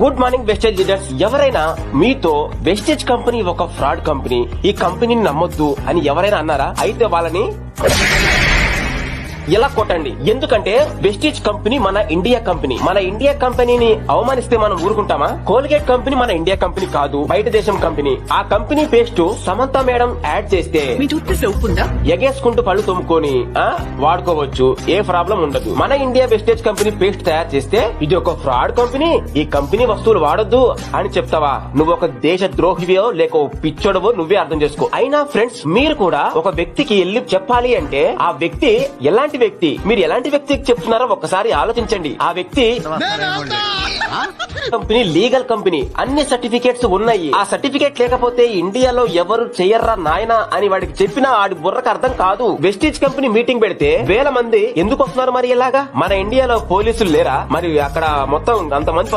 Good morning wastage leaders. ఎవరైనా మీతో Vestige company ఒక ఫ్రాడ్ కంపెనీ, ఈ కంపెనీని నమ్మొద్దు అని ఎవరైనా అన్నారా? అయితే వాళ్ళని ఎలా కొట్టండి. ఎందుకంటే వెస్టీజ్ కంపెనీ మన ఇండియా కంపెనీ. మన ఇండియా కంపెనీని అవమానిస్తే మనం ఊరుకుంటామా? కోల్గేట్ కంపెనీ మన ఇండియా కంపెనీ కాదు, బయట దేశం కంపెనీ. ఆ company paste Samantha madam ad చేస్తే ఎగేసుకుంటూ పళ్ళు తోముకొని వాడుకోవచ్చు, ఏ ప్రాబ్లం ఉండదు. మన ఇండియా వెస్టేజ్ కంపెనీ పేస్ట్ తయారు చేస్తే ఇది ఒక ఫ్రాడ్ కంపెనీ, ఈ కంపెనీ వస్తువులు వాడొద్దు అని చెప్తావా? నువ్వు ఒక దేశ ద్రోహివో లేక పిచ్చోడవో నువ్వే అర్థం చేసుకో. అయినా ఫ్రెండ్స్, మీరు కూడా ఒక వ్యక్తికి వెళ్ళి చెప్పాలి అంటే ఆ వ్యక్తి ఎలాంటి వ్యక్తి, మీరు ఎలాంటి వ్యక్తికి చెప్తున్నారో ఒక్కసారి ఆలోచించండి. ఆ వ్యక్తి కంపెనీ లీగల్ కంపెనీ, అన్ని సర్టిఫికేట్స్ ఉన్నాయి. ఆ సర్టిఫికేట్ లేకపోతే ఇండియాలో ఎవరు చెయ్యర్రా నాయనా అని వాడికి చెప్పినా ఆడి బుర్రకు అర్థం కాదు. వెస్టీజ్ కంపెనీ మీటింగ్ పెడితే వేల మంది ఎందుకు వస్తున్నారు మరి? ఇలాగా మన ఇండియాలో పోలీసులు లేరా మరి? అక్కడ మొత్తం అంతమంది